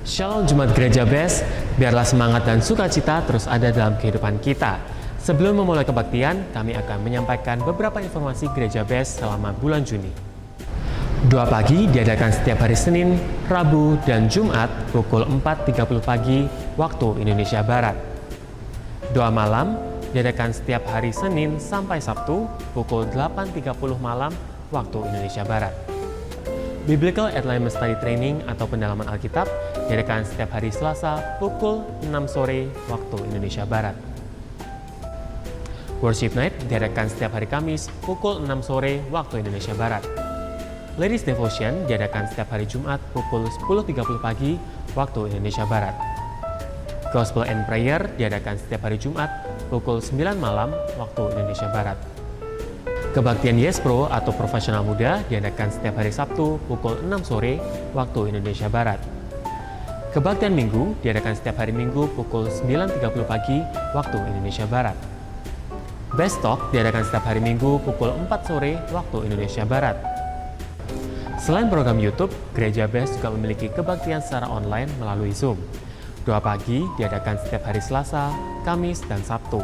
Shalom Jemaat Gereja BES, biarlah semangat dan sukacita terus ada dalam kehidupan kita. Sebelum memulai kebaktian, kami akan menyampaikan beberapa informasi Gereja BES selama bulan Juni. Doa pagi diadakan setiap hari Senin, Rabu, dan Jumat pukul 4.30 pagi waktu Indonesia Barat. Doa malam diadakan setiap hari Senin sampai Sabtu pukul 8.30 malam waktu Indonesia Barat. Biblical Alignment Study Training atau pendalaman Alkitab diadakan setiap hari Selasa pukul 6 sore waktu Indonesia Barat. Worship Night diadakan setiap hari Kamis pukul 6 sore waktu Indonesia Barat. Ladies Devotion diadakan setiap hari Jumat pukul 10.30 pagi waktu Indonesia Barat. Gospel and Prayer diadakan setiap hari Jumat pukul 9 malam waktu Indonesia Barat. Kebaktian Yes Pro atau Profesional Muda diadakan setiap hari Sabtu pukul 6 sore waktu Indonesia Barat. Kebaktian Minggu diadakan setiap hari Minggu pukul 9.30 pagi waktu Indonesia Barat. Best Talk diadakan setiap hari Minggu pukul 4 sore waktu Indonesia Barat. Selain program YouTube, Gereja BES juga memiliki kebaktian secara online melalui Zoom. Doa pagi diadakan setiap hari Selasa, Kamis, dan Sabtu.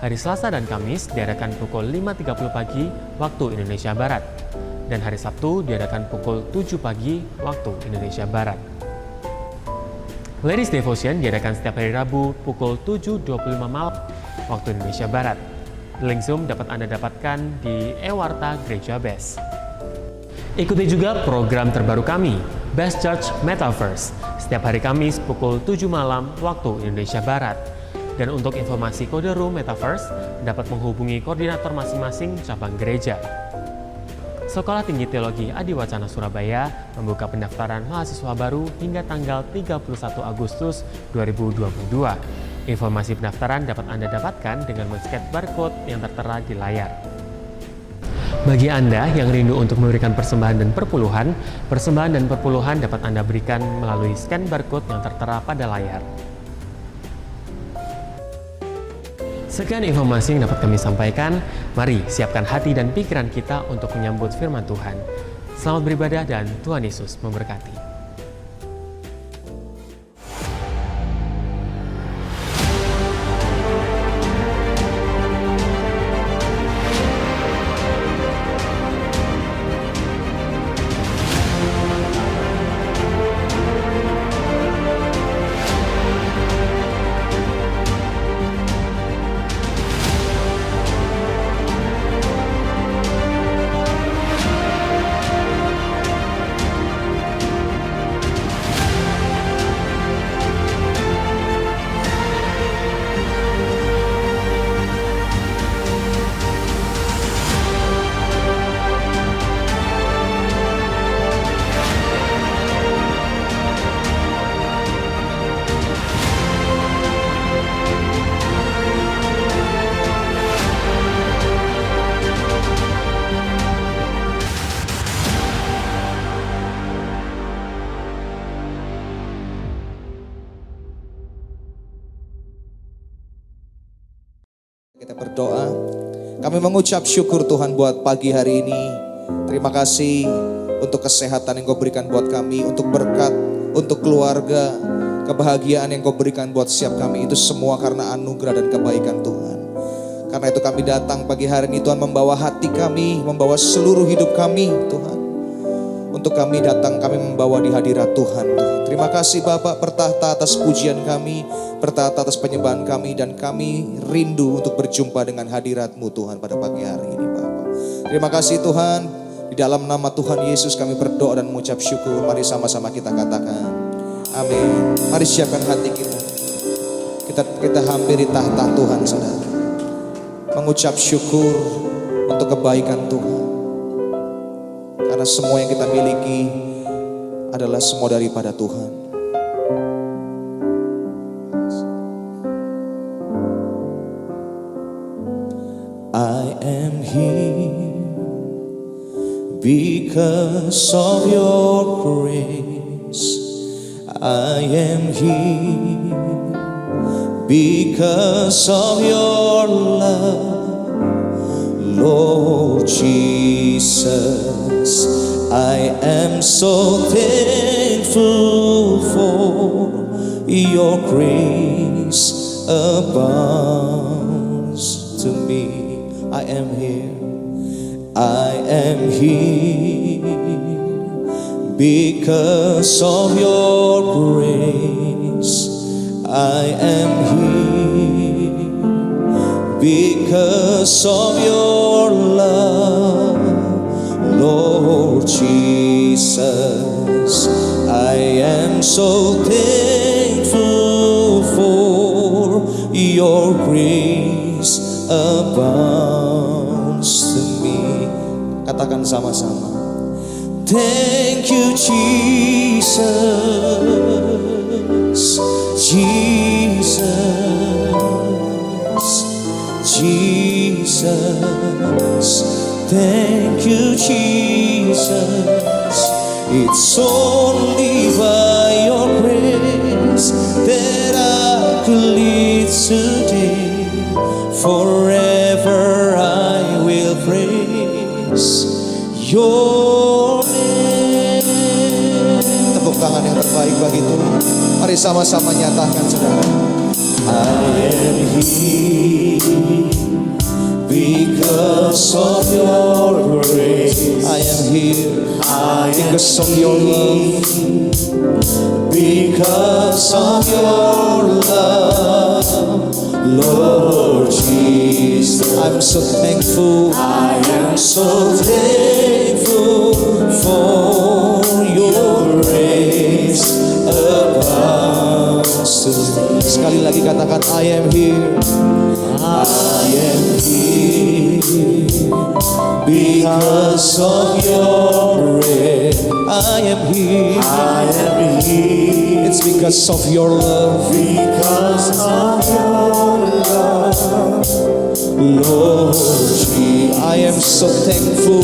Hari Selasa dan Kamis diadakan pukul 5.30 pagi waktu Indonesia Barat. Dan hari Sabtu diadakan pukul 7 pagi waktu Indonesia Barat. Ladies Devotion diadakan setiap hari Rabu pukul 7.25 malam waktu Indonesia Barat. Link Zoom dapat Anda dapatkan di Ewarta Gereja BES. Ikuti juga program terbaru kami, Best Church Metaverse, setiap hari Kamis pukul 7 malam waktu Indonesia Barat. Dan untuk informasi kode room Metaverse, dapat menghubungi koordinator masing-masing cabang gereja. Sekolah Tinggi Teologi Adiwacana Surabaya membuka pendaftaran mahasiswa baru hingga tanggal 31 Agustus 2022. Informasi pendaftaran dapat Anda dapatkan dengan men-scan barcode yang tertera di layar. Bagi Anda yang rindu untuk memberikan persembahan dan perpuluhan dapat Anda berikan melalui scan barcode yang tertera pada layar. Sekian informasi yang dapat kami sampaikan. Mari siapkan hati dan pikiran kita untuk menyambut firman Tuhan. Selamat beribadah dan Tuhan Yesus memberkati. Kita berdoa, kami mengucap syukur Tuhan buat pagi hari ini. Terima kasih untuk kesehatan yang Kau berikan buat kami, untuk berkat, untuk keluarga, kebahagiaan yang Kau berikan buat setiap kami. Itu semua karena anugerah dan kebaikan Tuhan. Karena itu kami datang pagi hari ini Tuhan, membawa hati kami, membawa seluruh hidup kami Tuhan. Untuk kami datang, kami membawa di hadirat Tuhan. Terima kasih Bapak, bertahta atas pujian kami, bertahta atas penyembahan kami, dan kami rindu untuk berjumpa dengan hadirat-Mu Tuhan pada pagi hari ini Bapak. Terima kasih Tuhan, di dalam nama Tuhan Yesus kami berdoa dan mengucap syukur. Mari sama-sama kita katakan amin. Mari siapkan hati kita. Kita hampiri tahta Tuhan saudara. Mengucap syukur untuk kebaikan Tuhan. Karena semua yang kita miliki adalah semua daripada Tuhan. I am here because of your grace. I am here because of your love. Lord Jesus, I am so thankful for your grace abounds to me. I am here, I am here because of your grace. I am here because of your love, Lord Jesus. I am so thankful for your grace abounds to me. Katakan sama-sama. Thank you, Jesus. Jesus. Thank you, Jesus. It's only by your grace that I could live today. Forever I will praise your name. Tepuk tangan yang terbaik bagi Tuhan. Mari sama-sama nyatakan, saudara. I am here because of your grace. I am here because of your love. Because of your love, Lord Jesus. I'm so thankful. I am so thankful for your grace abounds to me. Sekali lagi katakan, I am here. I am here because of your grace. I am here. I am here. It's because of your love. Because of your love, Lord Jesus. I am so thankful.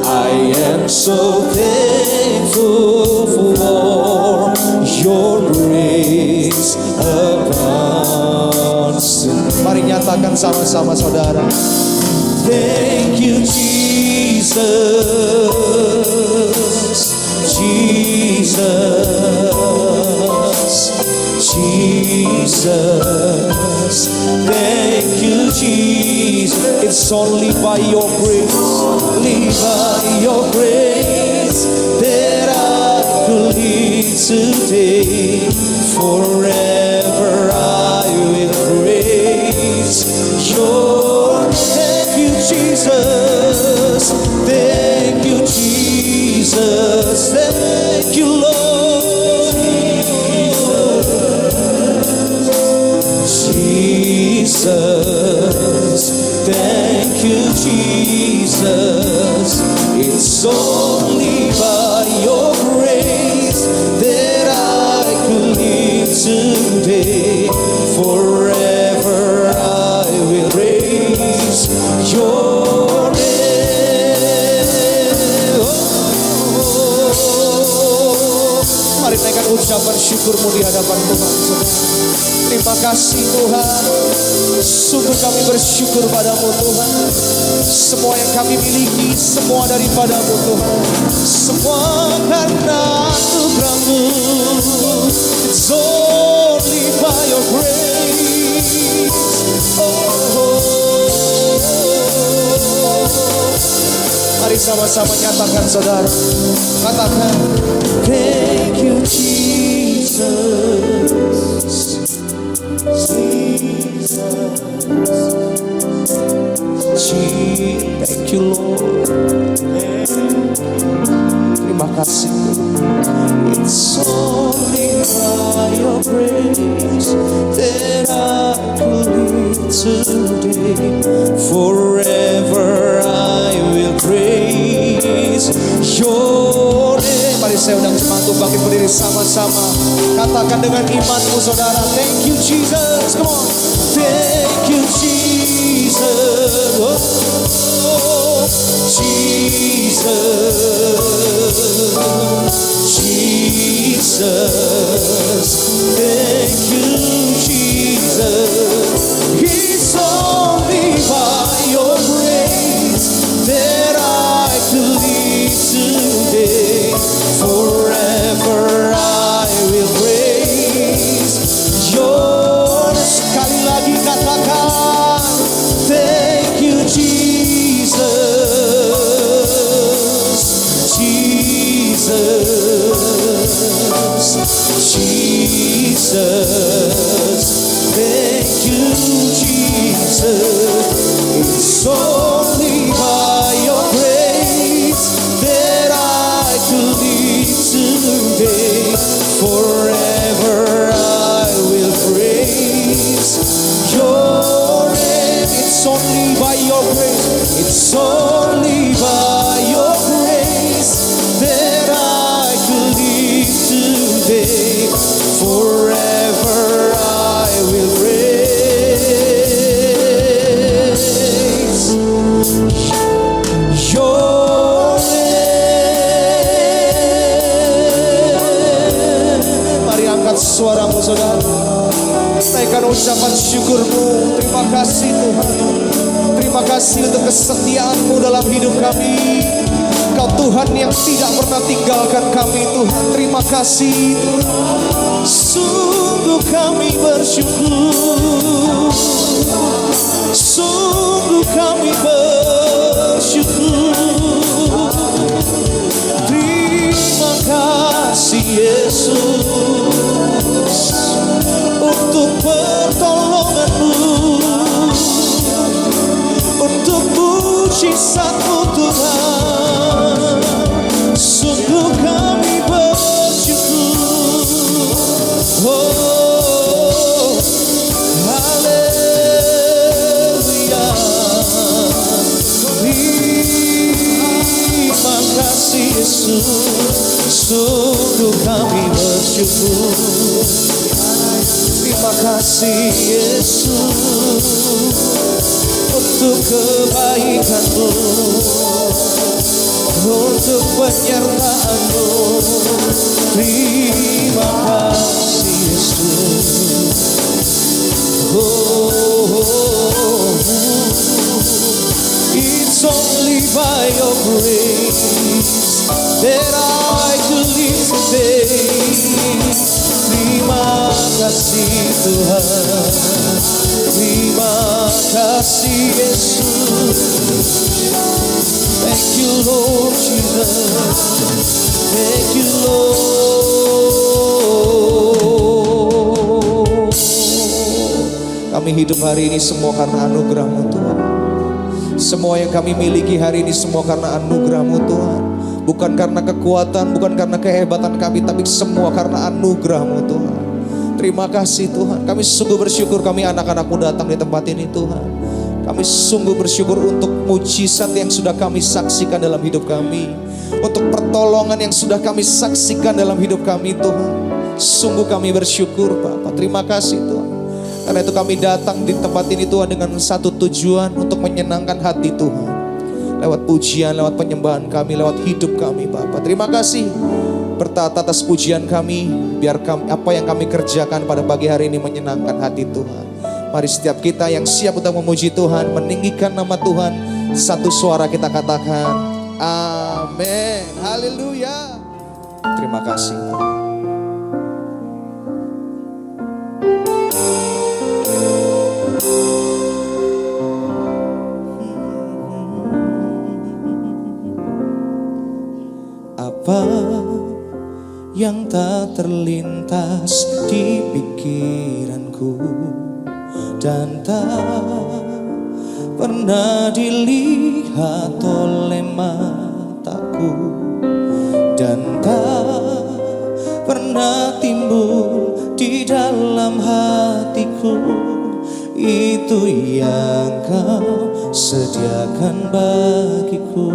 I am so thankful for your grace abounds. Mari nyatakan sama-sama, saudara. Thank you, Jesus. Jesus. Jesus. Thank you, Jesus. It's only by your grace, only by your grace that I could live today. Forever I will praise your name. Thank you, Jesus. Thank you, Jesus. Thank you, Lord. Jesus. Thank you, Jesus. It's only by your grace that I could live today. Forever I will praise your name. Mari naikkan ucapan syukurmu di hadapan Tuhan, saudara. Terima kasih Tuhan. Sungguh kami bersyukur padamu Tuhan. Semua yang kami miliki, semua daripadamu Tuhan. Semua karena anugerah-Mu. It's only by your grace. Mari sama-sama nyatakan, saudara. Katakan, thank you Jesus. Thank you Lord. Terima kasih. It's only by your grace that I could live today. Forever I will praise your name. Mari saya undang jemaat untuk bangkit berdiri sama-sama. Katakan dengan imanmu, saudara. Thank you Jesus. Come on. Thank you Jesus. Oh, Jesus. Jesus. Thank you Jesus. It's only by your grace that I could live today. Forever I will praise Jesus. Thank you, Jesus. It's only by your grace that I could live today. Forever I will praise your name. It's only by your grace. It's only by your grace that I could live today. Forever I will praise your name. Mari angkat suaramu saudara, naikkan ucapan syukurmu. Terima kasih Tuhan, terima kasih untuk kesetiaan-Mu dalam hidup kami. Kau Tuhan yang tidak pernah tinggalkan kami Tuhan. Terima kasih Tuhan. Sungguh kami bersyukur, sungguh kami bersyukur. Terima kasih Yesus untuk pertolongan-Mu, untuk mujizat-Mu Tuhan. Sungguh kami bersyukur. Oh, haleluya. Terima kasih Yesus, sungguh kami bersyukur. Terima kasih Yesus untuk kebaikan-Mu, untuk penyertaan-Mu. Terima kasih Yesus. It's only by your grace that I could live today. Terima kasih Tuhan, terima kasih Yesus. Thank you Lord Jesus, thank you Lord. Kami hidup hari ini semua karena anugerah-Mu Tuhan. Semua yang kami miliki hari ini semua karena anugerah-Mu Tuhan. Bukan karena kekuatan, bukan karena kehebatan kami, tapi semua karena anugerah-Mu Tuhan. Terima kasih Tuhan. Kami sungguh bersyukur kami anak-anak-Mu datang di tempat ini Tuhan. Kami sungguh bersyukur untuk mujizat yang sudah kami saksikan dalam hidup kami, untuk pertolongan yang sudah kami saksikan dalam hidup kami Tuhan. Sungguh kami bersyukur Bapak. Terima kasih Tuhan. Karena itu kami datang di tempat ini Tuhan dengan satu tujuan, untuk menyenangkan hati Tuhan. Lewat pujian, lewat penyembahan kami, lewat hidup kami Bapak. Terima kasih bertata atas pujian kami. Biar kami, apa yang kami kerjakan pada pagi hari ini menyenangkan hati Tuhan. Mari setiap kita yang siap untuk memuji Tuhan, meninggikan nama Tuhan, satu suara kita katakan amin. Haleluya. Terima kasih Tuhan. Apa yang tak terlintas di pikiranku dan tak pernah dilihat oleh mataku dan tak pernah timbul di dalam hatiku, itu yang Kau sediakan bagiku.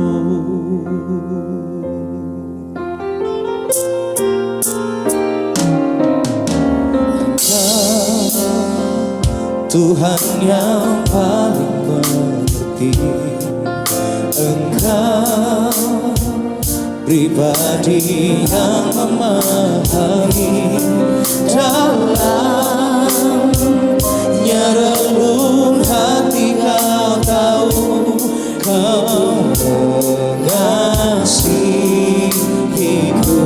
Tuhan yang paling mengerti, Engkau pribadi yang memahami dalamnya relung hati. Kau tahu, Kau mengasihiku.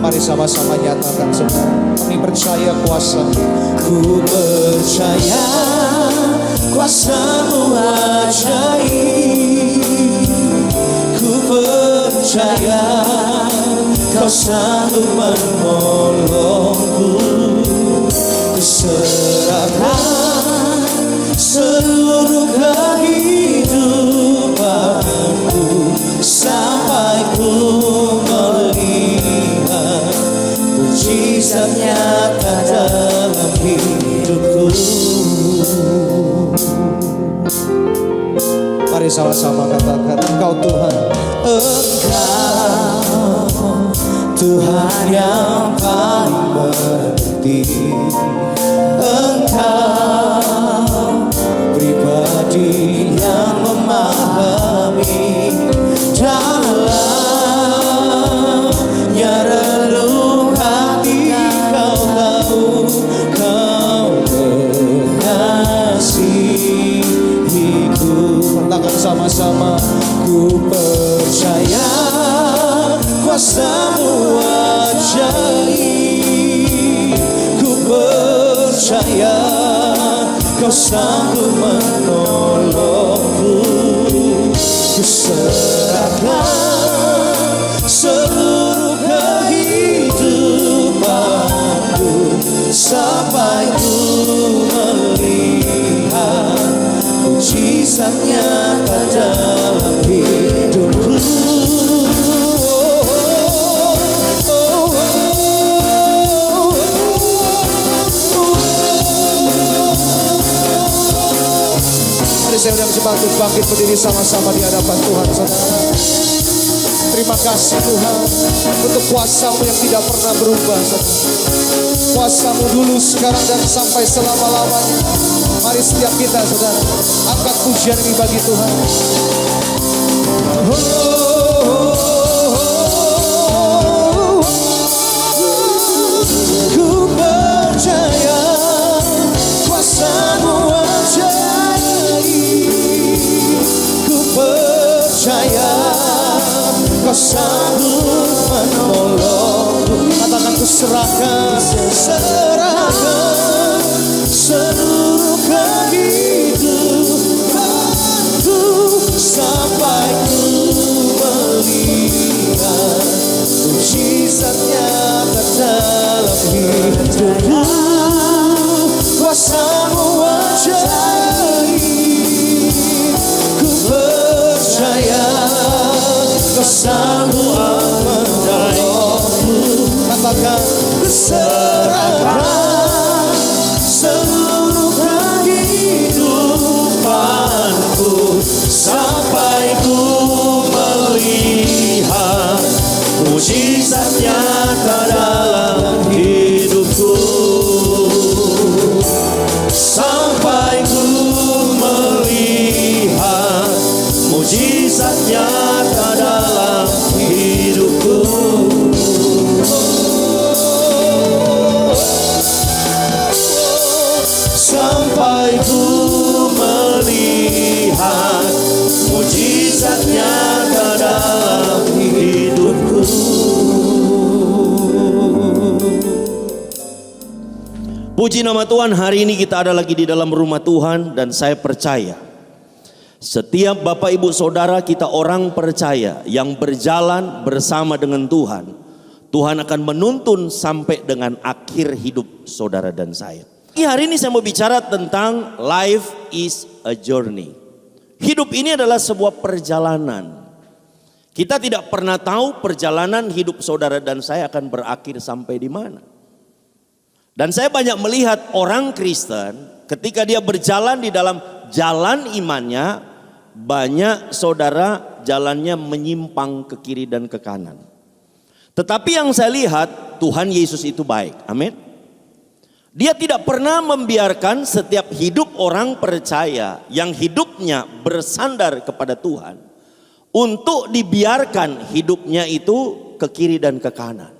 Mari sama-sama nyatakan semua. Kami percaya kuasa. Ku percaya kuasa-Mu ajaib. Ku percaya Kau Kau sanggup menolongku. Kuserahkan seluruh kehidupanku sampai ku melihat mujizat nyata dalam hidupku. Mari sama-sama katakan, Engkau Tuhan. Engkau Tuhan yang paling mengerti. Engkau pribadi yang memahami dalamnya relung hati. Kau tahu, Kau mengasihiku. Katakan sama-sama, ku percaya kuasa-Mu ajaib. Ku percaya Kau sanggup menolongku. Ku serahkan seluruh kehidupanku sampai ku melihat mujizat nyata dalam hidupku. Saya undang jemaat untuk bangkit berdiri sama-sama di hadapan Tuhan, saudara. Terima kasih Tuhan untuk kuasa-Mu yang tidak pernah berubah, saudara. Kuasa-Mu dulu, sekarang, dan sampai selama-lamanya. Mari setiap kita, saudara, angkat pujian ini bagi Tuhan. Ku percaya kuasa-Mu percaya Kau sanggup menolongku. Katakan, ku serahkan seluruh kehidupanku sampai ku melihat mujizat nyata dalam hidupku. Kuasa-Mu ajaib. Ku percaya Kau sanggup menolongku. Katakan, ku serahkan seluruh kehidupanku sampai ku melihat mujizat nyata dalam hidupku. Sampai ku melihat mujizat nyata dalam hidupku. Sampai ku melihat mujizat nyata dalam hidupku. Puji nama Tuhan, hari ini kita ada lagi di dalam rumah Tuhan, dan saya percaya setiap Bapak Ibu Saudara kita orang percaya yang berjalan bersama dengan Tuhan, Tuhan akan menuntun sampai dengan akhir hidup saudara dan saya. Hari ini saya mau bicara tentang life is a journey. Hidup ini adalah sebuah perjalanan. Kita tidak pernah tahu perjalanan hidup saudara dan saya akan berakhir sampai di mana. Dan saya banyak melihat orang Kristen ketika dia berjalan di dalam jalan imannya, banyak saudara jalannya menyimpang ke kiri dan ke kanan. Tetapi yang saya lihat, Tuhan Yesus itu baik. Amin. Dia tidak pernah membiarkan setiap hidup orang percaya yang hidupnya bersandar kepada Tuhan untuk dibiarkan hidupnya itu ke kiri dan ke kanan.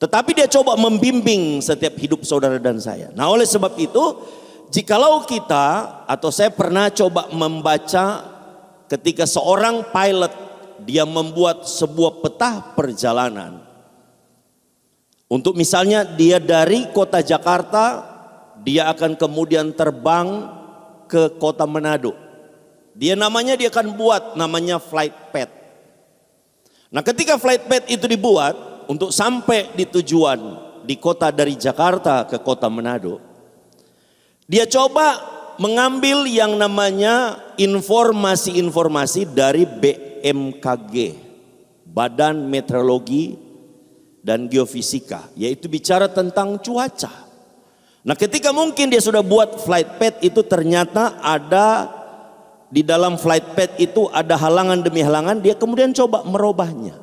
Tetapi dia coba membimbing setiap hidup saudara dan saya. Nah, oleh sebab itu, jikalau kita atau saya pernah coba membaca ketika seorang pilot dia membuat sebuah peta perjalanan. Untuk misalnya dia dari kota Jakarta, dia akan kemudian terbang ke kota Manado. Dia akan buat namanya flight path. Nah, ketika flight path itu dibuat, untuk sampai di tujuan di kota dari Jakarta ke kota Manado, dia coba mengambil yang namanya informasi-informasi dari BMKG, Badan Meteorologi dan Geofisika, yaitu bicara tentang cuaca. Nah, ketika mungkin dia sudah buat flight pad itu, ternyata ada di dalam flight pad itu ada halangan demi halangan, dia kemudian coba merubahnya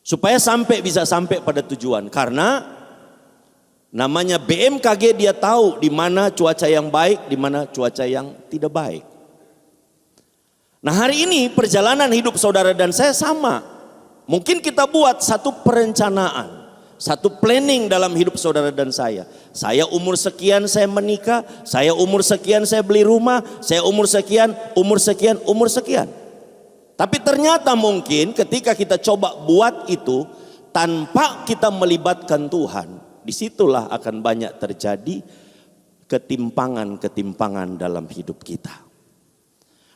supaya bisa sampai pada tujuan. Karena namanya BMKG, dia tahu di mana cuaca yang baik, di mana cuaca yang tidak baik. Nah, hari ini perjalanan hidup saudara dan saya sama. Mungkin kita buat satu perencanaan, satu planning dalam hidup saudara dan saya. Saya umur sekian saya menikah, saya umur sekian saya beli rumah, saya umur sekian, umur sekian, umur sekian. Tapi ternyata mungkin ketika kita coba buat itu tanpa kita melibatkan Tuhan, disitulah akan banyak terjadi ketimpangan-ketimpangan dalam hidup kita.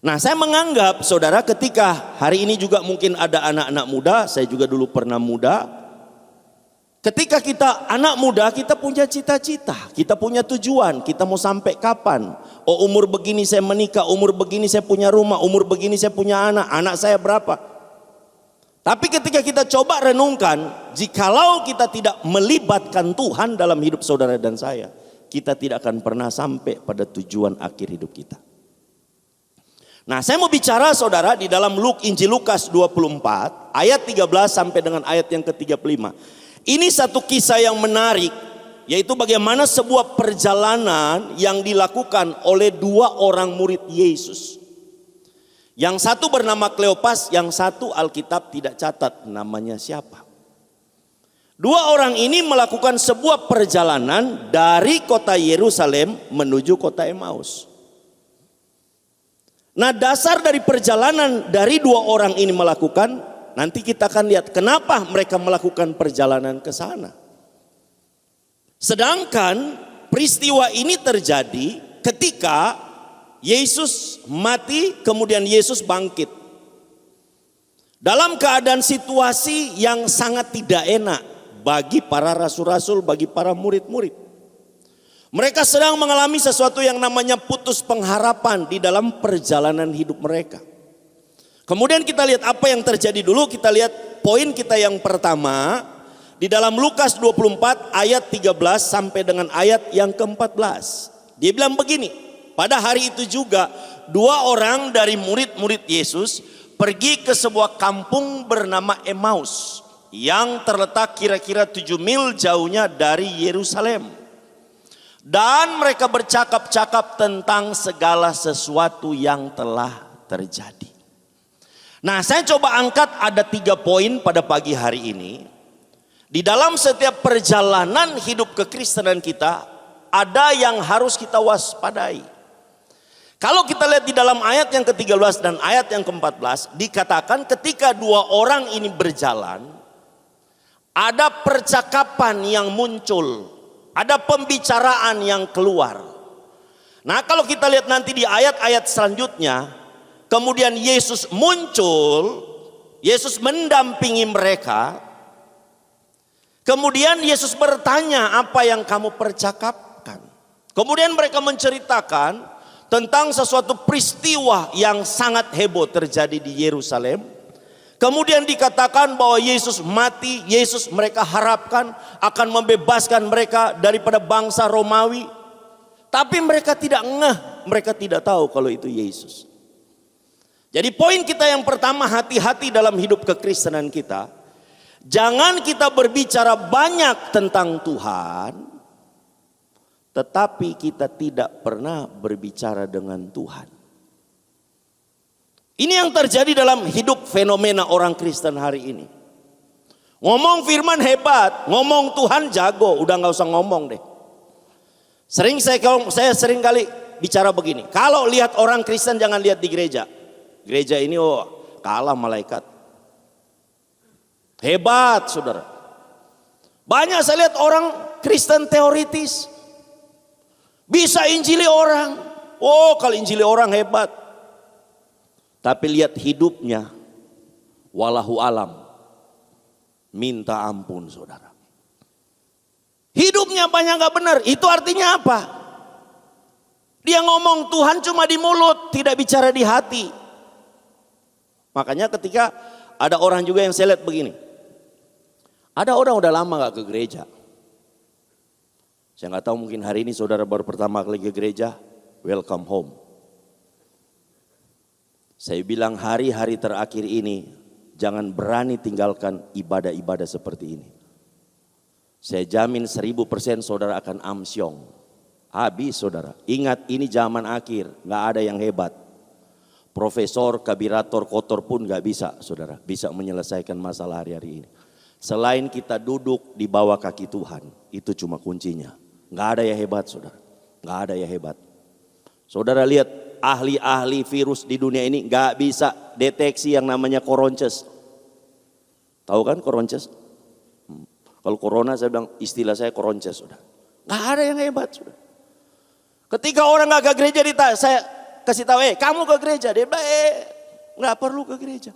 Nah, saya menganggap saudara, ketika hari ini juga mungkin ada anak-anak muda, saya juga dulu pernah muda. Ketika kita anak muda, kita punya cita-cita, kita punya tujuan, kita mau sampai kapan. Oh, umur begini saya menikah, umur begini saya punya rumah, umur begini saya punya anak, anak saya berapa. Tapi ketika kita coba renungkan, jikalau kita tidak melibatkan Tuhan dalam hidup saudara dan saya, kita tidak akan pernah sampai pada tujuan akhir hidup kita. Nah, saya mau bicara saudara di dalam Injil Lukas 24 ayat 13 sampai dengan ayat yang ke-35. Ini satu kisah yang menarik, yaitu bagaimana sebuah perjalanan yang dilakukan oleh dua orang murid Yesus. Yang satu bernama Kleopas, yang satu Alkitab tidak catat namanya siapa. Dua orang ini melakukan sebuah perjalanan dari kota Yerusalem menuju kota Emmaus. Nah, dasar dari perjalanan dari dua orang ini melakukan, nanti kita akan lihat kenapa mereka melakukan perjalanan ke sana. Sedangkan peristiwa ini terjadi ketika Yesus mati, kemudian Yesus bangkit. Dalam keadaan situasi yang sangat tidak enak bagi para rasul-rasul, bagi para murid-murid. Mereka sedang mengalami sesuatu yang namanya putus pengharapan di dalam perjalanan hidup mereka. Kemudian kita lihat apa yang terjadi dulu. Kita lihat poin kita yang pertama di dalam Lukas 24 ayat 13 sampai dengan ayat yang ke-14. Dia bilang begini, pada hari itu juga dua orang dari murid-murid Yesus pergi ke sebuah kampung bernama Emmaus yang terletak kira-kira 7 mil jauhnya dari Yerusalem. Dan mereka bercakap-cakap tentang segala sesuatu yang telah terjadi. Nah, saya coba angkat ada 3 poin pada pagi hari ini. Di dalam setiap perjalanan hidup kekristenan kita, ada yang harus kita waspadai. Kalau kita lihat di dalam ayat yang ke-13 dan ayat yang ke-14, dikatakan ketika dua orang ini berjalan, ada percakapan yang muncul. Ada pembicaraan yang keluar. Nah, kalau kita lihat nanti di ayat-ayat selanjutnya, kemudian Yesus muncul, Yesus mendampingi mereka. Kemudian Yesus bertanya, apa yang kamu percakapkan? Kemudian mereka menceritakan tentang sesuatu peristiwa yang sangat heboh terjadi di Yerusalem. Kemudian dikatakan bahwa Yesus mati, Yesus mereka harapkan akan membebaskan mereka daripada bangsa Romawi. Tapi mereka tidak ngeh, mereka tidak tahu kalau itu Yesus. Jadi poin kita yang pertama, hati-hati dalam hidup kekristenan kita. Jangan kita berbicara banyak tentang Tuhan, tetapi kita tidak pernah berbicara dengan Tuhan. Ini yang terjadi dalam hidup fenomena orang Kristen hari ini. Ngomong firman hebat, ngomong Tuhan jago, udah gak usah ngomong deh. Saya sering kali bicara begini, kalau lihat orang Kristen jangan lihat di gereja. Gereja ini kalah malaikat. Hebat saudara. Banyak saya lihat orang Kristen teoritis. Bisa injili orang. Oh, kalau injili orang hebat. Tapi lihat hidupnya, walahu alam. minta ampun saudara. Hidupnya banyak gak benar, itu artinya apa? Dia ngomong Tuhan cuma di mulut, tidak bicara di hati. Makanya ketika ada orang juga yang saya lihat begini. Ada orang udah lama gak ke gereja. Saya gak tahu mungkin hari ini saudara baru pertama kali ke gereja, welcome home. Saya bilang hari-hari terakhir ini, jangan berani tinggalkan ibadah-ibadah seperti ini. Saya jamin 1000% saudara akan amsyong. Habis saudara, ingat ini zaman akhir, gak ada yang hebat. Profesor, kabirator, kotor pun gak bisa saudara, bisa menyelesaikan masalah hari-hari ini. Selain kita duduk di bawah kaki Tuhan, itu cuma kuncinya. Gak ada yang hebat saudara, gak ada yang hebat. Saudara lihat ahli-ahli virus di dunia ini gak bisa deteksi yang namanya koronces. Tahu kan koronces? Kalau corona saya bilang istilah saya koronces saudara. Gak ada yang hebat saudara. Ketika orang gak ke gereja, saya kasih tahu, kamu ke gereja. Dia bilang, gak perlu ke gereja.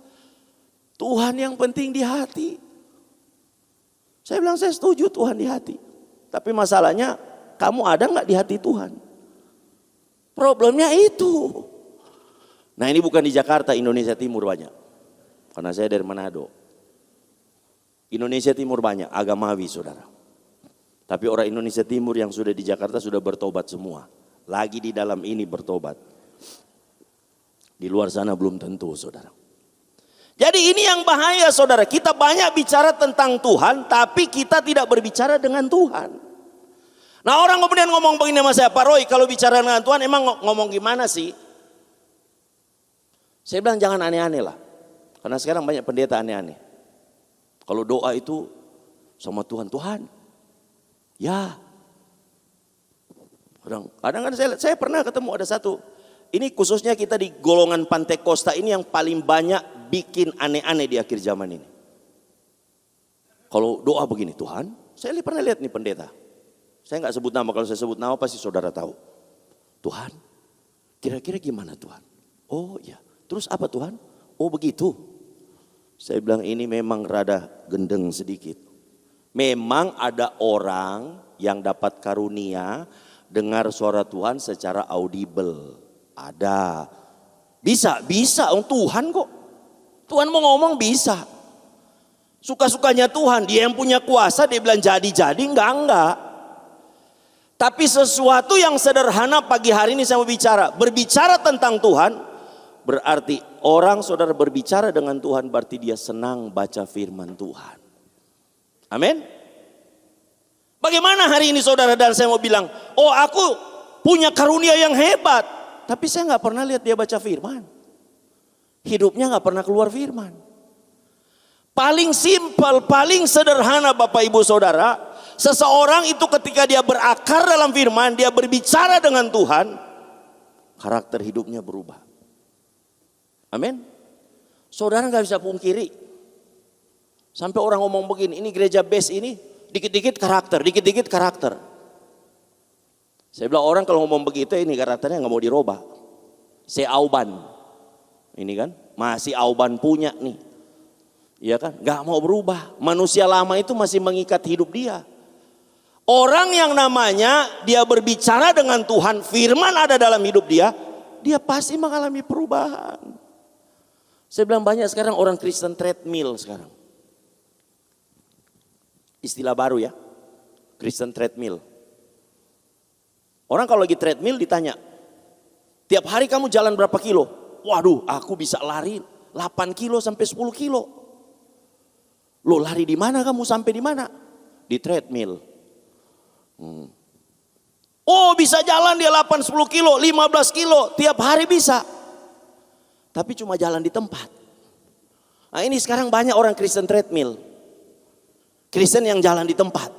Tuhan yang penting di hati. Saya bilang, saya setuju Tuhan di hati. Tapi masalahnya, kamu ada gak di hati Tuhan? Problemnya itu. Nah ini bukan di Jakarta, Indonesia Timur banyak. Karena saya dari Manado. Indonesia Timur banyak, agamawi saudara. Tapi orang Indonesia Timur yang sudah di Jakarta sudah bertobat semua. Lagi di dalam ini bertobat. Di luar sana belum tentu saudara. Jadi ini yang bahaya saudara. Kita banyak bicara tentang Tuhan, tapi kita tidak berbicara dengan Tuhan. Nah orang kemudian ngomong begini sama saya, Pak Roy, kalau bicara dengan Tuhan emang ngomong gimana sih? Saya bilang jangan aneh-aneh lah. Karena sekarang banyak pendeta aneh-aneh. Kalau doa itu sama Tuhan, Tuhan. Ya. Kadang kan saya pernah ketemu ada satu. Ini khususnya kita di golongan Pantekosta ini yang paling banyak bikin aneh-aneh di akhir zaman ini. Kalau doa begini, Tuhan, saya pernah lihat nih pendeta. Saya nggak sebut nama, kalau saya sebut nama pasti saudara tahu. Tuhan, kira-kira gimana Tuhan? Oh ya, terus apa Tuhan? Oh begitu. Saya bilang ini memang rada gendeng sedikit. Memang ada orang yang dapat karunia dengar suara Tuhan secara audible. Ada. Bisa Tuhan kok. Tuhan mau ngomong bisa. Suka-sukanya Tuhan, dia yang punya kuasa, dia bilang jadi, enggak. Tapi sesuatu yang sederhana pagi hari ini saya mau bicara. Berbicara tentang Tuhan, berarti orang saudara berbicara dengan Tuhan, berarti dia senang baca firman Tuhan. Amin. Bagaimana hari ini saudara dan saya mau bilang, oh aku punya karunia yang hebat. Tapi saya gak pernah lihat dia baca firman. Hidupnya gak pernah keluar firman. Paling simpel, paling sederhana Bapak Ibu Saudara. Seseorang itu ketika dia berakar dalam firman, dia berbicara dengan Tuhan, karakter hidupnya berubah. Amin. Saudara gak bisa pungkiri. Sampai orang ngomong begini, ini gereja base ini dikit-dikit karakter. Saya bilang orang kalau ngomong begitu ini karakternya gak mau dirubah. Saya auban. Ini kan masih auban punya nih. Iya kan, gak mau berubah. Manusia lama itu masih mengikat hidup dia. Orang yang namanya dia berbicara dengan Tuhan, firman ada dalam hidup dia, dia pasti mengalami perubahan. Saya bilang banyak sekarang orang Kristen treadmill sekarang. Istilah baru ya, Kristen treadmill. Orang kalau lagi treadmill ditanya, tiap hari kamu jalan berapa kilo? Waduh, aku bisa lari 8 kilo sampai 10 kilo. Lo lari di mana kamu sampai di mana? Di treadmill. Oh bisa jalan dia 8-10 kilo, 15 kilo, tiap hari bisa. Tapi cuma jalan di tempat. Nah ini sekarang banyak orang Kristen treadmill. Kristen yang jalan di tempat.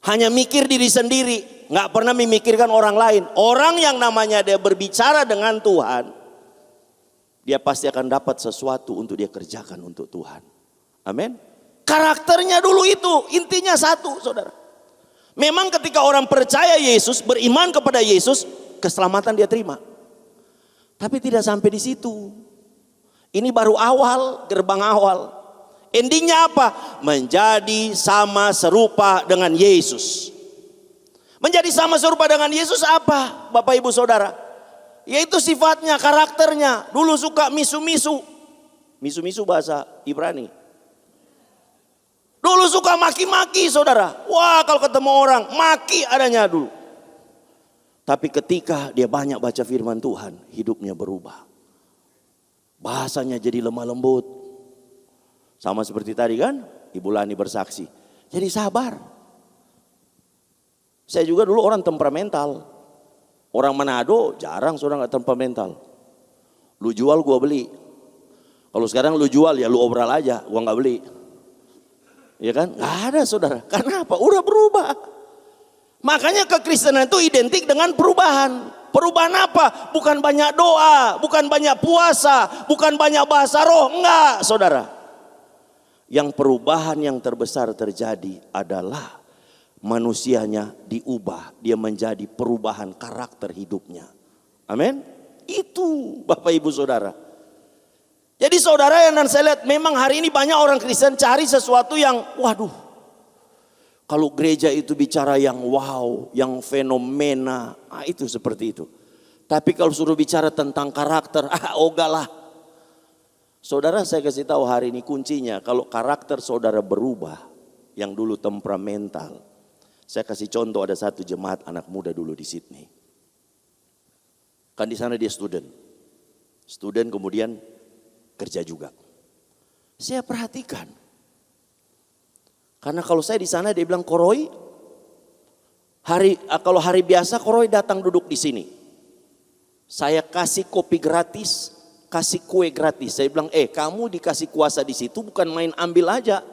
Hanya mikir diri sendiri, gak pernah memikirkan orang lain. Orang yang namanya dia berbicara dengan Tuhan, dia pasti akan dapat sesuatu untuk dia kerjakan untuk Tuhan. Amin. Karakternya dulu itu, intinya satu saudara. Memang ketika orang percaya Yesus, beriman kepada Yesus, keselamatan dia terima. Tapi tidak sampai di situ. Ini baru awal, gerbang awal. Endingnya apa? Menjadi sama serupa dengan Yesus. Menjadi sama serupa dengan Yesus apa, Bapak Ibu Saudara? Yaitu sifatnya, karakternya. Dulu suka misu-misu. Misu-misu bahasa Ibrani. Dulu suka maki-maki, saudara. Wah, kalau ketemu orang, maki adanya dulu. Tapi ketika dia banyak baca firman Tuhan, hidupnya berubah. Bahasanya jadi lemah lembut. Sama seperti tadi kan, Ibu Lani bersaksi. Jadi sabar. Saya juga dulu orang temperamental. Orang Manado jarang saudara gak temperamental. Lu jual gua beli. Kalau sekarang lu jual ya lu obral aja, gua gak beli. Ya kan? Gak ada saudara. Karena apa? Udah berubah. Makanya kekristenan itu identik dengan perubahan. Perubahan apa? Bukan banyak doa, bukan banyak puasa, bukan banyak bahasa roh. Enggak saudara. Yang perubahan yang terbesar terjadi adalah manusianya diubah. Dia menjadi perubahan karakter hidupnya. Amin. Itu Bapak Ibu Saudara. Jadi saudara yang saya lihat memang hari ini banyak orang Kristen cari sesuatu yang waduh. Kalau gereja itu bicara yang wow, yang fenomena, itu seperti itu. Tapi kalau suruh bicara tentang karakter, ogalah. Saudara saya kasih tahu hari ini kuncinya kalau karakter saudara berubah yang dulu temperamental. Saya kasih contoh ada satu jemaat anak muda dulu di Sydney. Kan di sana dia student. Student kemudian kerja juga. Saya perhatikan. Karena kalau saya di sana dia bilang Koroi, kalau hari biasa Koroi datang duduk di sini. Saya kasih kopi gratis, kasih kue gratis. Saya bilang, kamu dikasih kuasa di situ bukan main ambil aja.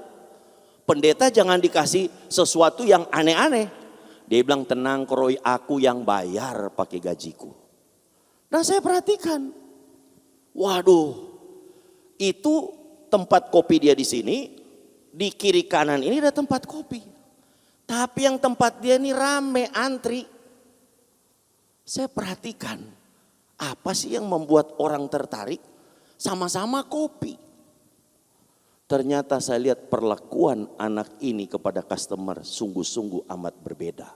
Pendeta jangan dikasih sesuatu yang aneh-aneh. Dia bilang tenang Koroi, aku yang bayar pakai gajiku. Nah saya perhatikan, waduh. Itu tempat kopi dia di sini, di kiri kanan ini ada tempat kopi. Tapi yang tempat dia ini rame antri. Saya perhatikan, apa sih yang membuat orang tertarik? Sama-sama kopi. Ternyata saya lihat perlakuan anak ini kepada customer sungguh-sungguh amat berbeda.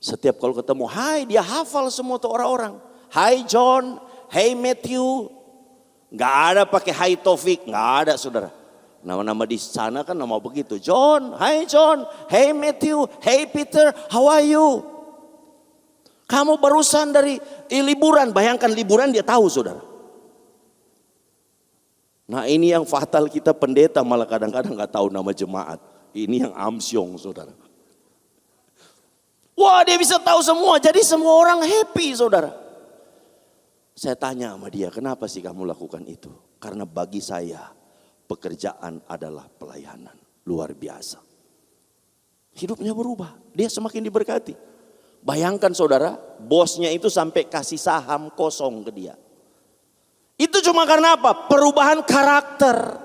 Setiap kalau ketemu, hai dia hafal semua tuh orang-orang. Hai John, hey Matthew. Gak ada pakai hai Taufik, gak ada saudara. Nama-nama di sana kan nama begitu. John, hai John, hey Matthew, hey Peter, how are you? Kamu barusan dari liburan, bayangkan liburan dia tahu saudara. Nah ini yang fatal kita pendeta malah kadang-kadang gak tahu nama jemaat. Ini yang amsyong saudara. Wah dia bisa tahu semua, jadi semua orang happy saudara. Saya tanya sama dia, kenapa sih kamu lakukan itu? Karena bagi saya pekerjaan adalah pelayanan. Luar biasa. Hidupnya berubah, dia semakin diberkati. Bayangkan saudara, bosnya itu sampai kasih saham kosong ke dia. Itu cuma karena apa? Perubahan karakter.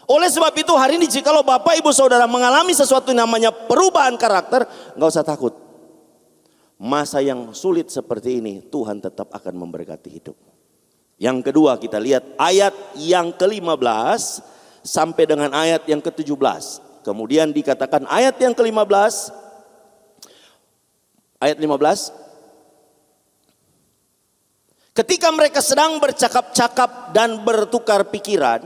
Oleh sebab itu hari ini jikalau Bapak Ibu Saudara mengalami sesuatu namanya perubahan karakter, gak usah takut. Masa yang sulit seperti ini Tuhan tetap akan memberkati hidup. Yang kedua kita lihat ayat yang ke-15 sampai dengan ayat yang ke-17. Kemudian dikatakan ayat yang ke-15, ayat 15. Ketika mereka sedang bercakap-cakap dan bertukar pikiran,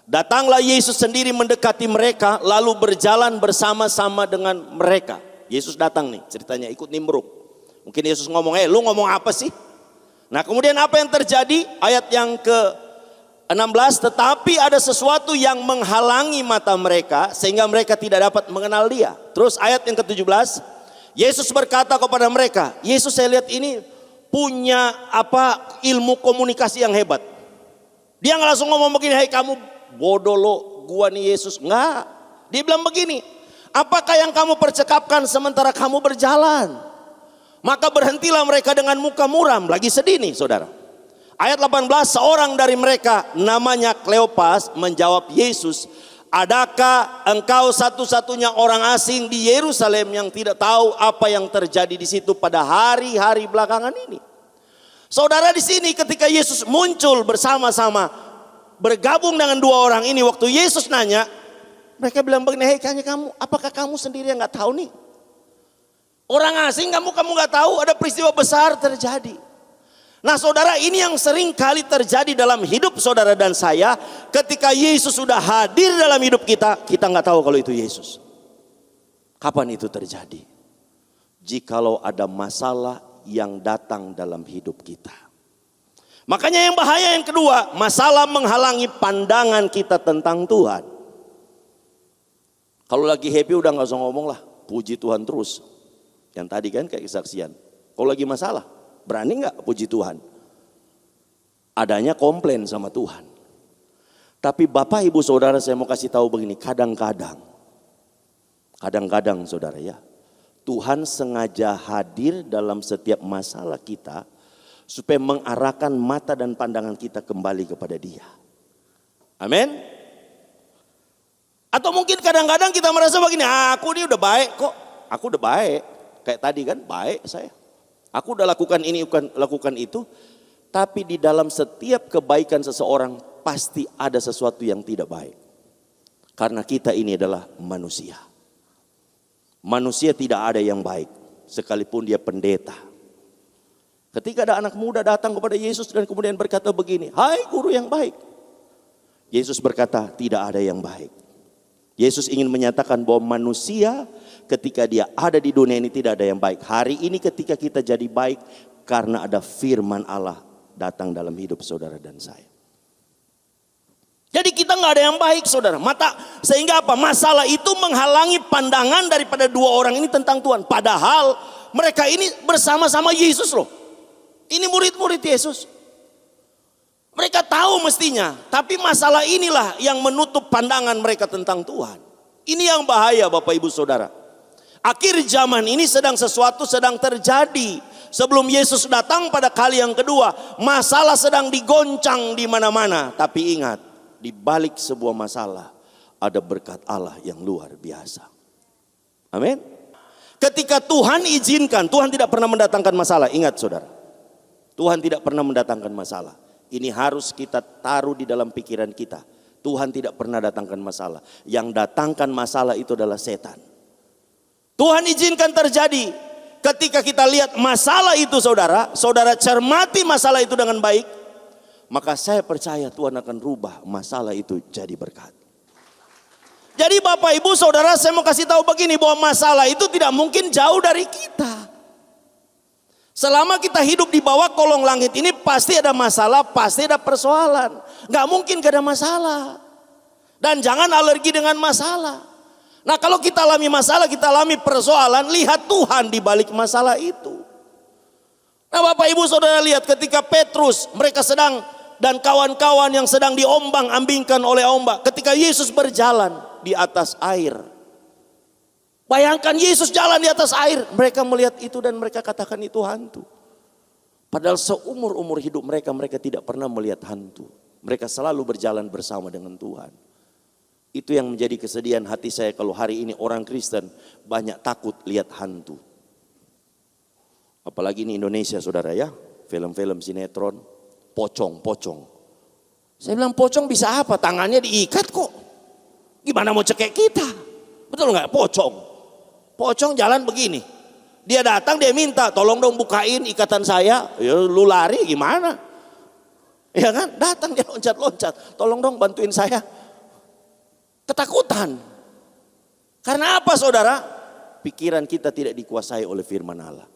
datanglah Yesus sendiri mendekati mereka lalu berjalan bersama-sama dengan mereka. Yesus datang nih ceritanya ikut nimbrung. Mungkin Yesus ngomong, lu ngomong apa sih? Nah kemudian apa yang terjadi? Ayat yang ke-16, tetapi ada sesuatu yang menghalangi mata mereka sehingga mereka tidak dapat mengenal dia. Terus ayat yang ke-17, Yesus berkata kepada mereka, Yesus saya lihat ini punya ilmu komunikasi yang hebat. Dia nggak langsung ngomong begini, hai kamu bodoh lo, gua nih Yesus. Enggak, dia bilang begini, apakah yang kamu percakapkan sementara kamu berjalan? Maka berhentilah mereka dengan muka muram. Lagi sedih nih saudara. Ayat 18, seorang dari mereka namanya Kleopas menjawab Yesus, adakah engkau satu-satunya orang asing di Yerusalem yang tidak tahu apa yang terjadi di situ pada hari-hari belakangan ini? Saudara di sini ketika Yesus muncul bersama-sama bergabung dengan dua orang ini, waktu Yesus nanya, mereka bilang begini, hei kamu, apakah kamu sendiri yang gak tahu nih? Orang asing kamu gak tahu ada peristiwa besar terjadi. Nah saudara, ini yang sering kali terjadi dalam hidup saudara dan saya. Ketika Yesus sudah hadir dalam hidup kita, kita gak tahu kalau itu Yesus. Kapan itu terjadi? Jikalau ada masalah yang datang dalam hidup kita. Makanya yang bahaya yang kedua, masalah menghalangi pandangan kita tentang Tuhan. Kalau lagi happy udah gak usah ngomong lah, puji Tuhan terus. Yang tadi kan kayak kesaksian. Kalau lagi masalah, berani gak puji Tuhan? Adanya komplain sama Tuhan. Tapi Bapak Ibu Saudara, saya mau kasih tahu begini, kadang-kadang saudara ya, Tuhan sengaja hadir dalam setiap masalah kita supaya mengarahkan mata dan pandangan kita kembali kepada Dia. Amin. Atau mungkin kadang-kadang kita merasa begini, aku ini udah baik kok, aku udah baik. Kayak tadi kan, baik saya. Aku udah lakukan ini, lakukan itu. Tapi di dalam setiap kebaikan seseorang pasti ada sesuatu yang tidak baik. Karena kita ini adalah manusia. Manusia tidak ada yang baik, sekalipun dia pendeta. Ketika ada anak muda datang kepada Yesus dan kemudian berkata begini, hai guru yang baik. Yesus berkata, tidak ada yang baik. Yesus ingin menyatakan bahwa manusia ketika dia ada di dunia ini tidak ada yang baik. Hari ini ketika kita jadi baik karena ada firman Allah datang dalam hidup saudara dan saya. Jadi kita nggak ada yang baik saudara. Sehingga apa? Masalah itu menghalangi pandangan daripada dua orang ini tentang Tuhan. Padahal mereka ini bersama-sama Yesus loh. Ini murid-murid Yesus. Mereka tahu mestinya, tapi masalah inilah yang menutup pandangan mereka tentang Tuhan. Ini yang bahaya Bapak Ibu Saudara. Akhir zaman ini sesuatu sedang terjadi. Sebelum Yesus datang pada kali yang kedua, masalah sedang digoncang di mana-mana. Tapi ingat, di balik sebuah masalah ada berkat Allah yang luar biasa. Amin. Ketika Tuhan izinkan, Tuhan tidak pernah mendatangkan masalah. Ingat saudara, Tuhan tidak pernah mendatangkan masalah. Ini harus kita taruh di dalam pikiran kita. Tuhan tidak pernah datangkan masalah. Yang datangkan masalah itu adalah setan. Tuhan izinkan terjadi. Ketika kita lihat masalah itu saudara cermati masalah itu dengan baik, maka saya percaya Tuhan akan rubah masalah itu jadi berkat. Jadi Bapak Ibu Saudara, saya mau kasih tahu begini, bahwa masalah itu tidak mungkin jauh dari kita. Selama kita hidup di bawah kolong langit ini pasti ada masalah, pasti ada persoalan. Gak mungkin gak ada masalah. Dan jangan alergi dengan masalah. Nah kalau kita alami masalah, kita alami persoalan, lihat Tuhan di balik masalah itu. Nah Bapak Ibu Saudara lihat ketika Petrus, mereka sedang, dan kawan-kawan yang sedang diombang-ambingkan oleh ombak. Ketika Yesus berjalan di atas air. Bayangkan Yesus jalan di atas air. Mereka melihat itu dan mereka katakan itu hantu. Padahal seumur-umur hidup mereka, mereka tidak pernah melihat hantu. Mereka selalu berjalan bersama dengan Tuhan. Itu yang menjadi kesedihan hati saya kalau hari ini orang Kristen banyak takut lihat hantu. Apalagi ini Indonesia saudara ya. Film-film sinetron, pocong. Saya bilang pocong bisa apa? Tangannya diikat kok. Gimana mau cekek kita? Betul nggak? Pocong jalan begini. Dia datang, dia minta, tolong dong bukain ikatan saya. Ya, lu lari gimana? Ya kan? Datang dia loncat-loncat. Tolong dong bantuin saya. Ketakutan. Karena apa saudara? Pikiran kita tidak dikuasai oleh firman Allah.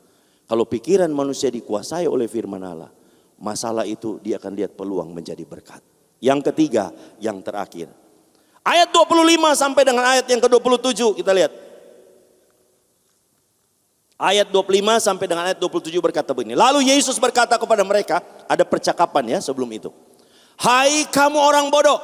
Kalau pikiran manusia dikuasai oleh firman Allah, masalah itu dia akan lihat peluang menjadi berkat. Yang ketiga, yang terakhir. Ayat 25 sampai dengan ayat yang ke-27 kita lihat. Ayat 25 sampai dengan ayat 27 berkata begini. Lalu Yesus berkata kepada mereka, ada percakapan ya sebelum itu. Hai kamu orang bodoh,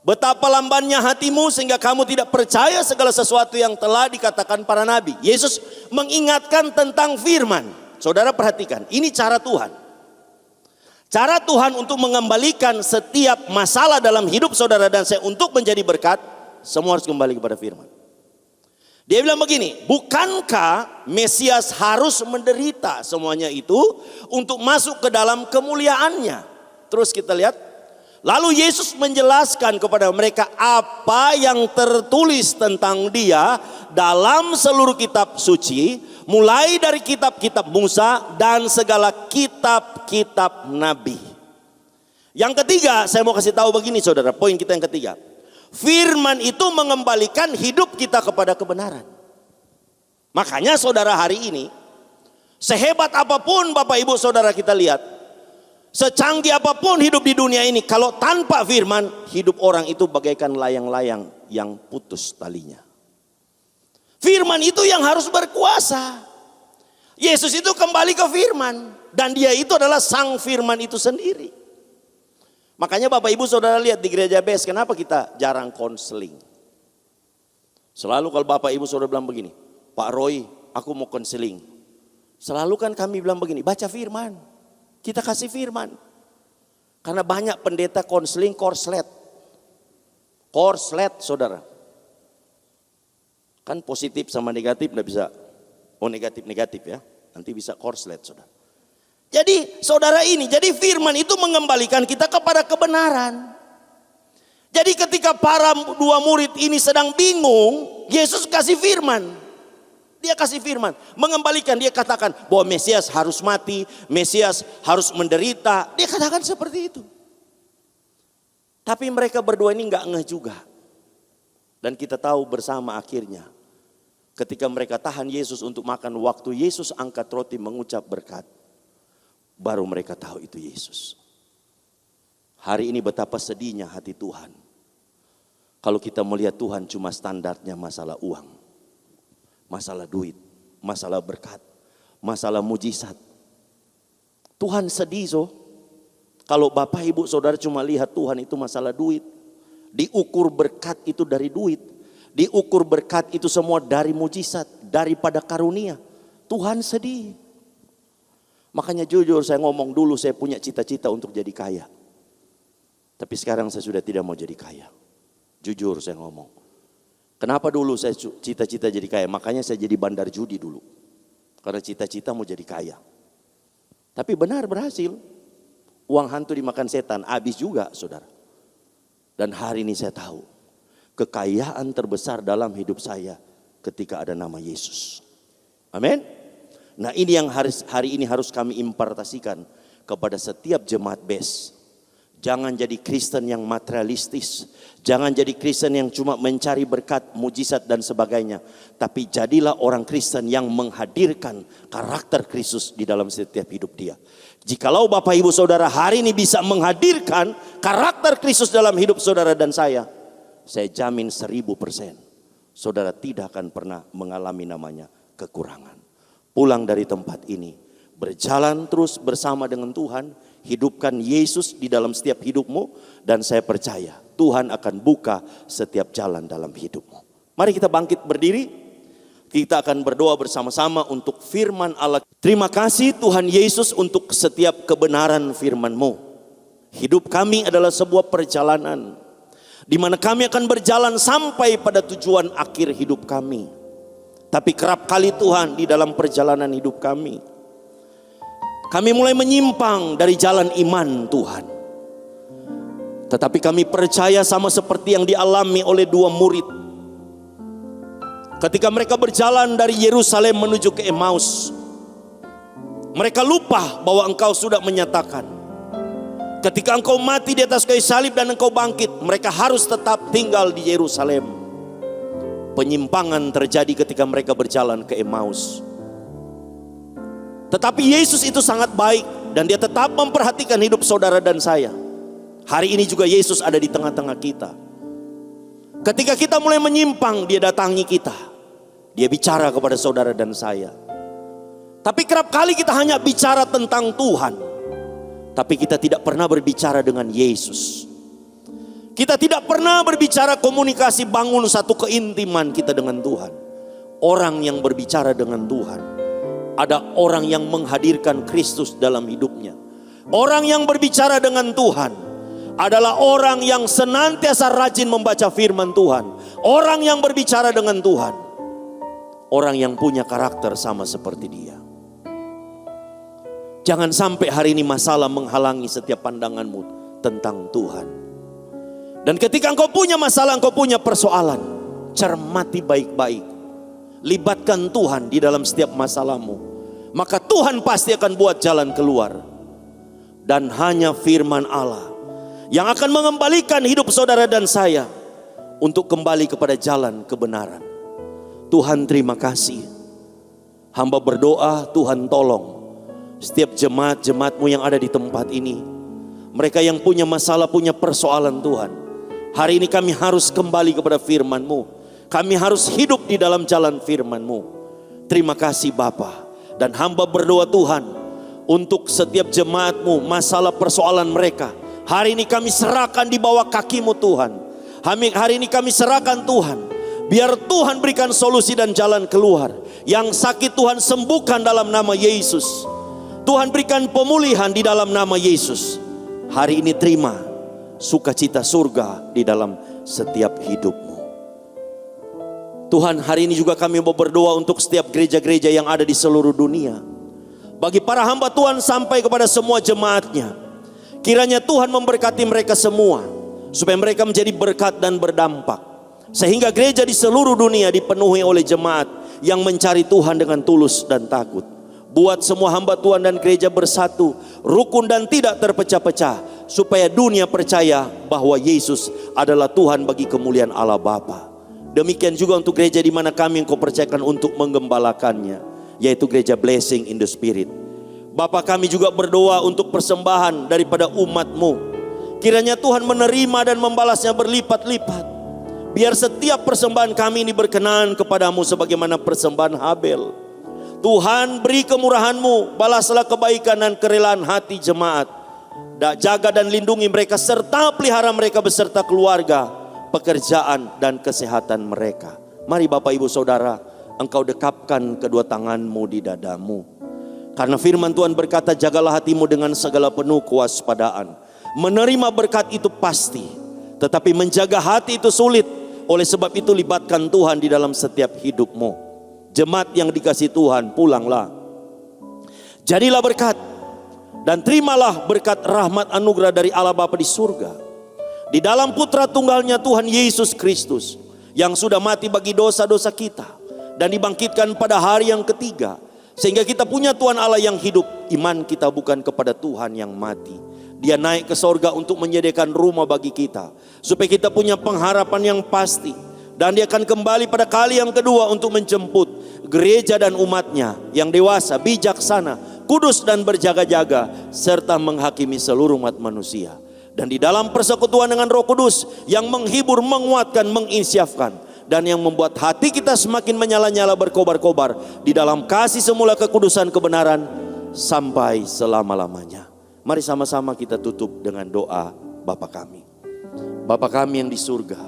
betapa lambannya hatimu sehingga kamu tidak percaya segala sesuatu yang telah dikatakan para nabi. Yesus mengingatkan tentang firman. Saudara perhatikan, ini cara Tuhan. Cara Tuhan untuk mengembalikan setiap masalah dalam hidup saudara dan saya untuk menjadi berkat, semua harus kembali kepada firman. Dia bilang begini, bukankah Mesias harus menderita semuanya itu untuk masuk ke dalam kemuliaannya? Terus kita lihat, Lalu Yesus menjelaskan kepada mereka apa yang tertulis tentang dia dalam seluruh kitab suci, mulai dari kitab-kitab Musa dan segala kitab-kitab nabi. Yang ketiga, saya mau kasih tahu begini saudara, poin kita yang ketiga. Firman itu mengembalikan hidup kita kepada kebenaran. Makanya saudara hari ini, sehebat apapun Bapak Ibu Saudara kita lihat, secanggih apapun hidup di dunia ini, kalau tanpa firman, hidup orang itu bagaikan layang-layang yang putus talinya. Firman itu yang harus berkuasa. Yesus itu kembali ke firman, dan dia itu adalah sang firman itu sendiri. Makanya Bapak Ibu Saudara lihat di gereja BES, kenapa kita jarang konseling? Selalu kalau Bapak Ibu Saudara bilang begini, Pak Roy, aku mau konseling. Selalu kan kami bilang begini, baca firman. Kita kasih firman. Karena banyak pendeta konseling korslet. Korslet saudara. Kan positif sama negatif tidak bisa. Oh negatif ya. Nanti bisa korslet saudara. Jadi saudara ini, jadi firman itu mengembalikan kita kepada kebenaran. Jadi ketika para dua murid ini sedang bingung, Yesus kasih firman. Dia kasih firman, mengembalikan, dia katakan bahwa Mesias harus mati, Mesias harus menderita. Dia katakan seperti itu. Tapi mereka berdua ini nggak ngeh juga. Dan kita tahu bersama akhirnya, ketika mereka tahan Yesus untuk makan, waktu Yesus angkat roti mengucap berkat, baru mereka tahu itu Yesus. Hari ini betapa sedihnya hati Tuhan. Kalau kita melihat Tuhan cuma standarnya masalah uang. Masalah duit, masalah berkat, masalah mujizat. Tuhan sedih kalau Bapak Ibu Saudara cuma lihat Tuhan itu masalah duit. Diukur berkat itu dari duit. Diukur berkat itu semua dari mujizat, daripada karunia. Tuhan sedih. Makanya jujur saya ngomong dulu saya punya cita-cita untuk jadi kaya. Tapi sekarang saya sudah tidak mau jadi kaya. Jujur saya ngomong. Kenapa dulu saya cita-cita jadi kaya? Makanya saya jadi bandar judi dulu. Karena cita-cita mau jadi kaya. Tapi benar berhasil. Uang hantu dimakan setan, habis juga saudara. Dan hari ini saya tahu. Kekayaan terbesar dalam hidup saya ketika ada nama Yesus. Amin. Nah ini yang hari ini harus kami impartasikan kepada setiap jemaat BES. Jangan jadi Kristen yang materialistis. Jangan jadi Kristen yang cuma mencari berkat, mujizat dan sebagainya. Tapi jadilah orang Kristen yang menghadirkan karakter Kristus di dalam setiap hidup dia. Jikalau Bapak Ibu Saudara hari ini bisa menghadirkan karakter Kristus dalam hidup saudara dan saya jamin 1000%. Saudara tidak akan pernah mengalami namanya kekurangan. Pulang dari tempat ini, berjalan terus bersama dengan Tuhan, hidupkan Yesus di dalam setiap hidupmu, dan saya percaya Tuhan akan buka setiap jalan dalam hidupmu. Mari kita bangkit berdiri, kita akan berdoa bersama-sama untuk firman Allah. Terima kasih Tuhan Yesus untuk setiap kebenaran firman-Mu. Hidup kami adalah sebuah perjalanan, di mana kami akan berjalan sampai pada tujuan akhir hidup kami. Tapi kerap kali Tuhan di dalam perjalanan hidup kami mulai menyimpang dari jalan iman Tuhan. Tetapi kami percaya sama seperti yang dialami oleh dua murid. Ketika mereka berjalan dari Yerusalem menuju ke Emmaus, mereka lupa bahwa Engkau sudah menyatakan, ketika Engkau mati di atas kayu salib dan Engkau bangkit, mereka harus tetap tinggal di Yerusalem. Penyimpangan terjadi ketika mereka berjalan ke Emmaus. Tetapi Yesus itu sangat baik dan dia tetap memperhatikan hidup saudara dan saya. Hari ini juga Yesus ada di tengah-tengah kita. Ketika kita mulai menyimpang, dia datangi kita. Dia bicara kepada saudara dan saya. Tapi kerap kali kita hanya bicara tentang Tuhan, tapi kita tidak pernah berbicara dengan Yesus. Kita tidak pernah berbicara komunikasi, bangun satu keintiman kita dengan Tuhan. Orang yang berbicara dengan Tuhan, ada orang yang menghadirkan Kristus dalam hidupnya. Orang yang berbicara dengan Tuhan adalah orang yang senantiasa rajin membaca firman Tuhan. Orang yang berbicara dengan Tuhan, orang yang punya karakter sama seperti dia. Jangan sampai hari ini masalah menghalangi setiap pandanganmu tentang Tuhan. Dan ketika engkau punya masalah, engkau punya persoalan, cermati baik-baik. Libatkan Tuhan di dalam setiap masalahmu. Maka Tuhan pasti akan buat jalan keluar. Dan hanya firman Allah yang akan mengembalikan hidup saudara dan saya untuk kembali kepada jalan kebenaran. Tuhan terima kasih. Hamba berdoa, Tuhan tolong setiap jemaat-jemaat-Mu yang ada di tempat ini. Mereka yang punya masalah, punya persoalan Tuhan. Hari ini kami harus kembali kepada firman-Mu. Kami harus hidup di dalam jalan firman-Mu. Terima kasih Bapa. Dan hamba berdoa Tuhan, untuk setiap jemaat-Mu, masalah persoalan mereka, hari ini kami serahkan di bawah kaki-Mu Tuhan. Hari ini kami serahkan Tuhan. Biar Tuhan berikan solusi dan jalan keluar. Yang sakit Tuhan sembuhkan dalam nama Yesus. Tuhan berikan pemulihan di dalam nama Yesus. Hari ini terima sukacita surga di dalam setiap hidupmu. Tuhan, hari ini juga kami mau berdoa untuk setiap gereja-gereja yang ada di seluruh dunia. Bagi para hamba Tuhan sampai kepada semua jemaatnya. Kiranya Tuhan memberkati mereka semua. Supaya mereka menjadi berkat dan berdampak. Sehingga gereja di seluruh dunia dipenuhi oleh jemaat yang mencari Tuhan dengan tulus dan takut. Buat semua hamba Tuhan dan gereja bersatu, rukun dan tidak terpecah-pecah, supaya dunia percaya bahwa Yesus adalah Tuhan bagi kemuliaan Allah Bapa. Demikian juga untuk gereja di mana kami Engkau percayakan untuk menggembalakannya, yaitu gereja Blessing in the Spirit. Bapa, kami juga berdoa untuk persembahan daripada umat-Mu. Kiranya Tuhan menerima dan membalasnya berlipat-lipat. Biar setiap persembahan kami ini berkenan kepadamu sebagaimana persembahan Habel. Tuhan, beri kemurahan-Mu, balaslah kebaikan dan kerelaan hati jemaat. Jaga dan lindungi mereka serta pelihara mereka beserta keluarga, pekerjaan dan kesehatan mereka. Mari Bapak Ibu Saudara, engkau dekapkan kedua tangan-Mu di dadamu. Karena firman Tuhan berkata, jagalah hatimu dengan segala penuh kewaspadaan. Menerima berkat itu pasti, tetapi menjaga hati itu sulit. Oleh sebab itu libatkan Tuhan di dalam setiap hidupmu. Jemaat yang dikasih Tuhan, pulanglah. Jadilah berkat dan terimalah berkat rahmat anugerah dari Allah Bapa di surga. Di dalam putra tunggalnya Tuhan Yesus Kristus, yang sudah mati bagi dosa-dosa kita dan dibangkitkan pada hari yang ketiga. Sehingga kita punya Tuhan Allah yang hidup. Iman kita bukan kepada Tuhan yang mati. Dia naik ke sorga untuk menyediakan rumah bagi kita. Supaya kita punya pengharapan yang pasti. Dan dia akan kembali pada kali yang kedua untuk menjemput gereja dan umatnya yang dewasa, bijaksana, kudus dan berjaga-jaga. Serta menghakimi seluruh umat manusia. Dan di dalam persekutuan dengan Roh Kudus yang menghibur, menguatkan, menginsyafkan. Dan yang membuat hati kita semakin menyala-nyala berkobar-kobar. Di dalam kasih semula kekudusan kebenaran sampai selama-lamanya. Mari sama-sama kita tutup dengan doa Bapa kami. Bapa kami yang di surga,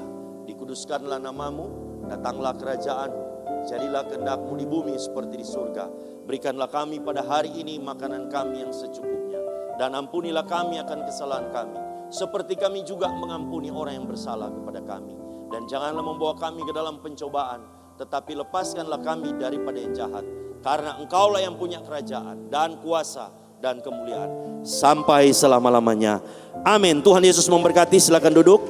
dikuduskanlah namamu, datanglah kerajaan-Mu, jadilah kehendak-Mu di bumi seperti di surga. Berikanlah kami pada hari ini makanan kami yang secukupnya, dan ampunilah kami akan kesalahan kami, seperti kami juga mengampuni orang yang bersalah kepada kami. Dan janganlah membawa kami ke dalam pencobaan, tetapi lepaskanlah kami daripada yang jahat. Karena Engkaulah yang punya kerajaan dan kuasa dan kemuliaan sampai selama-lamanya. Amin. Tuhan Yesus memberkati. Silakan duduk.